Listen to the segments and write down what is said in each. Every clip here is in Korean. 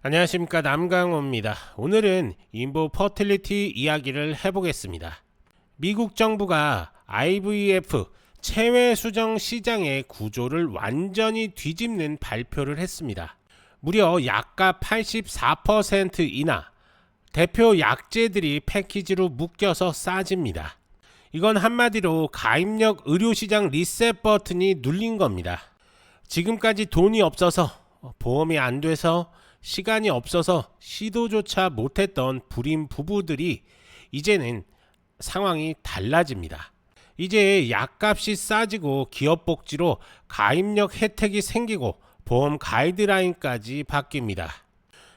안녕하십니까, 남강호입니다. 오늘은 인보 퍼틸리티 이야기를 해보겠습니다. 미국 정부가 IVF 체외 수정 시장의 구조를 완전히 뒤집는 발표를 했습니다. 무려 약값 84% 인하, 대표 약제들이 패키지로 묶여서 싸집니다. 이건 한마디로 가입력 의료시장 리셋 버튼이 눌린 겁니다. 지금까지 돈이 없어서, 보험이 안 돼서, 시간이 없어서 시도조차 못했던 불임 부부들이 이제는 상황이 달라집니다. 이제 약값이 싸지고 기업복지로 가입력 혜택이 생기고 보험 가이드라인까지 바뀝니다.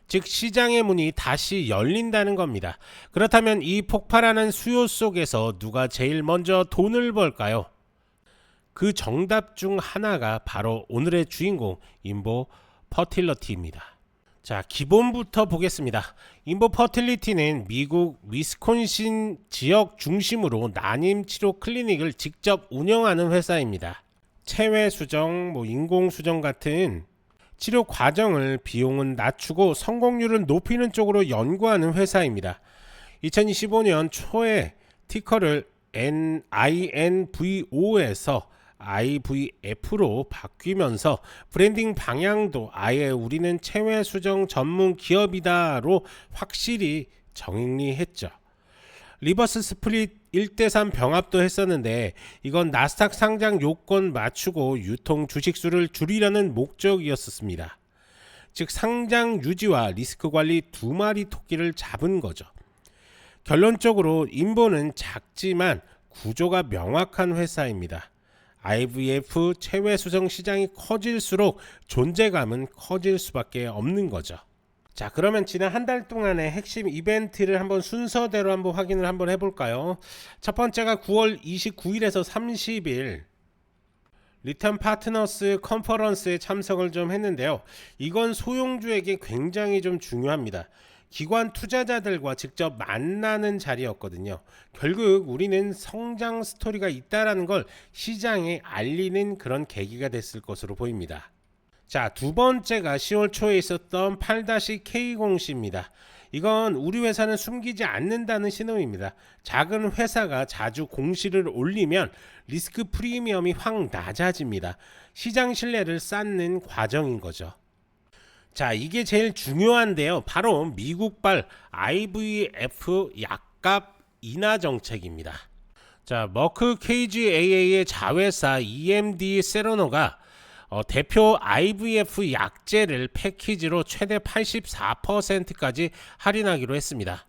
즉 시장의 문이 다시 열린다는 겁니다. 그렇다면 이 폭발하는 수요 속에서 누가 제일 먼저 돈을 벌까요? 그 정답 중 하나가 바로 오늘의 주인공 인보 퍼틸리티입니다. 자, 기본부터 보겠습니다. 인보 퍼틸리티는 미국 위스콘신 지역 중심으로 난임 치료 클리닉을 직접 운영하는 회사입니다. 체외 수정, 인공 수정 같은 치료 과정을 비용은 낮추고 성공률을 높이는 쪽으로 연구하는 회사입니다. 2025년 초에 티커를 INVO에서 IVF로 바뀌면서 브랜딩 방향도 아예 우리는 체외 수정 전문 기업이다로 확실히 정리했죠. 리버스 스플릿 1대3 병합도 했었는데 이건 나스닥 상장 요건 맞추고 유통 주식수를 줄이려는 목적이었습니다. 즉 상장 유지와 리스크 관리 두 마리 토끼를 잡은 거죠. 결론적으로 인보는 작지만 구조가 명확한 회사입니다. IVF 체외 수정 시장이 커질수록 존재감은 커질 수밖에 없는 거죠. 자, 그러면 지난 한 달 동안의 핵심 이벤트를 한번 순서대로 한번 확인을 한번 해볼까요? 첫 번째가 9월 29일에서 30일 리턴 파트너스 컨퍼런스에 참석을 좀 했는데요. 이건 소형주에게 굉장히 좀 중요합니다. 기관 투자자들과 직접 만나는 자리였거든요. 결국 우리는 성장 스토리가 있다라는 걸 시장에 알리는 그런 계기가 됐을 것으로 보입니다. 자, 두 번째가 10월 초에 있었던 8-K 공시입니다. 이건 우리 회사는 숨기지 않는다는 신호입니다. 작은 회사가 자주 공시를 올리면 리스크 프리미엄이 확 낮아집니다. 시장 신뢰를 쌓는 과정인 거죠. 자, 이게 제일 중요한데요. 바로 미국발 IVF 약값 인하 정책입니다. 자, 머크 KGAA의 자회사 EMD 세로노가 대표 IVF 약제를 패키지로 최대 84%까지 할인하기로 했습니다.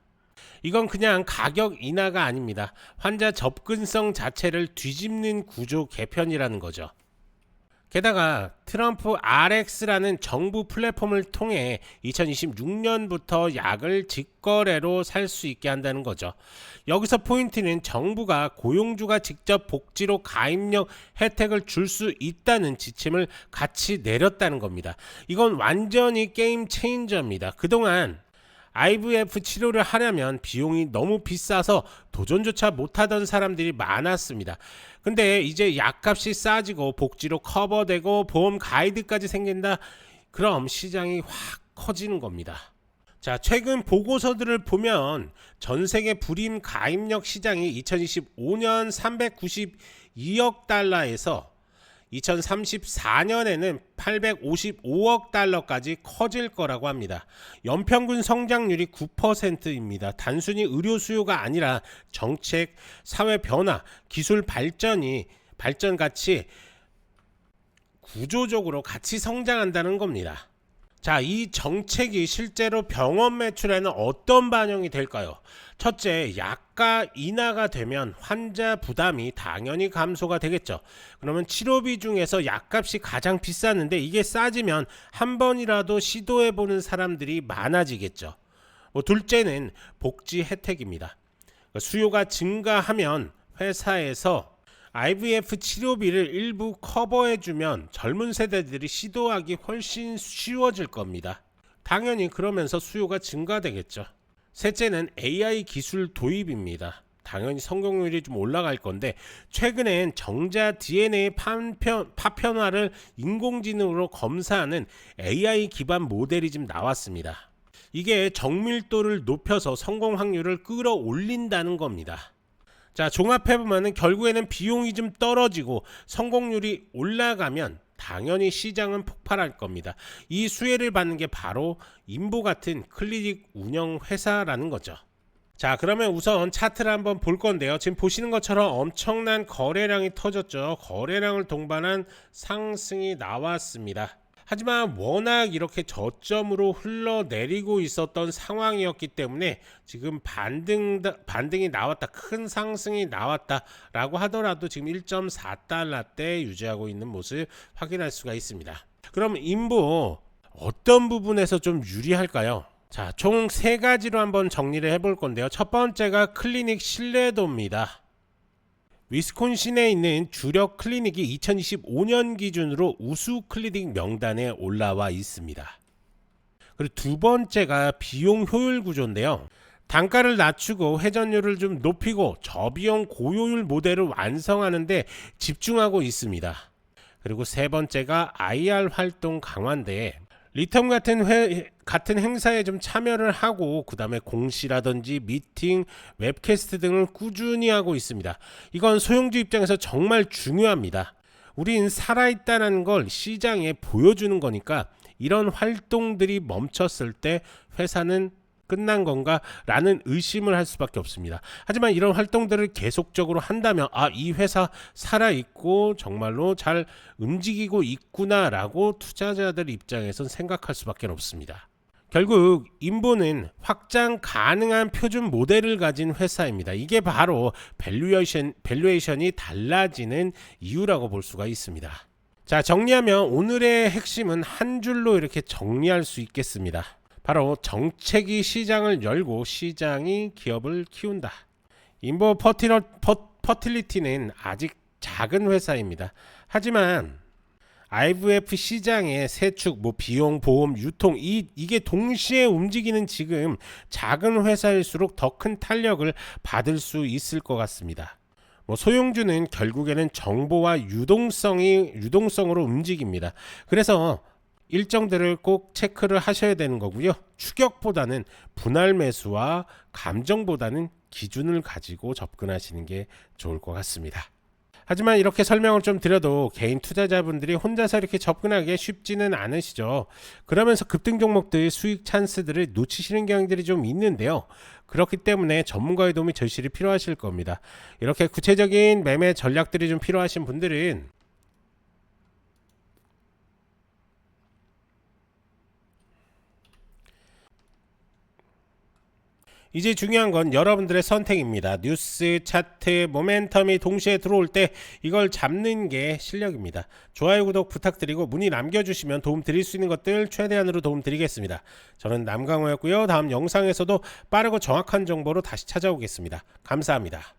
이건 그냥 가격 인하가 아닙니다. 환자 접근성 자체를 뒤집는 구조 개편이라는 거죠. 게다가 트럼프 RX라는 정부 플랫폼을 통해 2026년부터 약을 직거래로 살 수 있게 한다는 거죠. 여기서 포인트는 정부가 고용주가 직접 복지로 가입력 혜택을 줄 수 있다는 지침을 같이 내렸다는 겁니다. 이건 완전히 게임 체인저입니다. 그동안 IVF 치료를 하려면 비용이 너무 비싸서 도전조차 못하던 사람들이 많았습니다. 근데 이제 약값이 싸지고 복지로 커버되고 보험 가이드까지 생긴다. 그럼 시장이 확 커지는 겁니다. 자, 최근 보고서들을 보면 전 세계 불임 가입력 시장이 2025년 392억 달러에서 2034년에는 855억 달러까지 커질 거라고 합니다. 연평균 성장률이 9%입니다. 단순히 의료 수요가 아니라 정책, 사회 변화, 기술 발전 같이 구조적으로 같이 성장한다는 겁니다. 자, 이 정책이 실제로 병원 매출에는 어떤 반영이 될까요? 첫째, 약가 인하가 되면 환자 부담이 당연히 감소가 되겠죠. 그러면 치료비 중에서 약값이 가장 비쌌는데 이게 싸지면 한 번이라도 시도해보는 사람들이 많아지겠죠. 둘째는 복지 혜택입니다. 수요가 증가하면 회사에서 IVF 치료비를 일부 커버해주면 젊은 세대들이 시도하기 훨씬 쉬워질 겁니다. 당연히 그러면서 수요가 증가되겠죠. 셋째는 AI 기술 도입입니다. 당연히 성공률이 좀 올라갈 건데, 최근엔 정자 DNA 파편화를 인공지능으로 검사하는 AI 기반 모델이 좀 나왔습니다. 이게 정밀도를 높여서 성공 확률을 끌어올린다는 겁니다. 자, 종합해보면 결국에는 비용이 좀 떨어지고 성공률이 올라가면 당연히 시장은 폭발할 겁니다. 이 수혜를 받는 게 바로 인보 같은 클리닉 운영 회사라는 거죠. 자, 그러면 우선 차트를 한번 볼 건데요. 지금 보시는 것처럼 엄청난 거래량이 터졌죠. 거래량을 동반한 상승이 나왔습니다. 하지만 워낙 이렇게 저점으로 흘러내리고 있었던 상황이었기 때문에 지금 반등이 나왔다, 큰 상승이 나왔다라고 하더라도 지금 1.4달러대 유지하고 있는 모습 확인할 수가 있습니다. 그럼 인보 어떤 부분에서 좀 유리할까요? 자, 총 3가지로 한번 정리를 해볼 건데요. 첫 번째가 클리닉 신뢰도입니다. 위스콘신에 있는 주력 클리닉이 2025년 기준으로 우수 클리닉 명단에 올라와 있습니다. 그리고 두 번째가 비용 효율 구조인데요. 단가를 낮추고 회전율을 좀 높이고 저비용 고효율 모델을 완성하는 데 집중하고 있습니다. 그리고 세 번째가 IR 활동 강화인데, 리텀 같은 행사에 좀 참여를 하고 그 다음에 공시라든지 미팅, 웹캐스트 등을 꾸준히 하고 있습니다. 이건 소형주 입장에서 정말 중요합니다. 우린 살아있다는 걸 시장에 보여주는 거니까 이런 활동들이 멈췄을 때 회사는 끝난 건가 라는 의심을 할 수밖에 없습니다. 하지만 이런 활동들을 계속적으로 한다면 이 회사 살아있고 정말로 잘 움직이고 있구나 라고 투자자들 입장에선 생각할 수밖에 없습니다. 결국 인보는 확장 가능한 표준 모델을 가진 회사입니다. 이게 바로 밸류에이션이 달라지는 이유라고 볼 수가 있습니다. 자, 정리하면 오늘의 핵심은 한 줄로 이렇게 정리할 수 있겠습니다. 바로 정책이 시장을 열고 시장이 기업을 키운다. 인보 퍼틸리티는 아직 작은 회사입니다. 하지만 IVF 시장의 세축, 비용, 보험, 유통 이게 동시에 움직이는 지금 작은 회사일수록 더 큰 탄력을 받을 수 있을 것 같습니다. 소형주는 결국에는 정보와 유동성으로 움직입니다. 그래서 일정들을 꼭 체크를 하셔야 되는 거고요. 추격보다는 분할 매수와 감정보다는 기준을 가지고 접근하시는 게 좋을 것 같습니다. 하지만 이렇게 설명을 좀 드려도 개인 투자자분들이 혼자서 이렇게 접근하기 쉽지는 않으시죠. 그러면서 급등 종목들 수익 찬스들을 놓치시는 경향들이 좀 있는데요. 그렇기 때문에 전문가의 도움이 절실히 필요하실 겁니다. 이렇게 구체적인 매매 전략들이 좀 필요하신 분들은 이제 중요한 건 여러분들의 선택입니다. 뉴스, 차트, 모멘텀이 동시에 들어올 때 이걸 잡는 게 실력입니다. 좋아요, 구독 부탁드리고 문의 남겨주시면 도움 드릴 수 있는 것들 최대한으로 도움 드리겠습니다. 저는 남강호였고요. 다음 영상에서도 빠르고 정확한 정보로 다시 찾아오겠습니다. 감사합니다.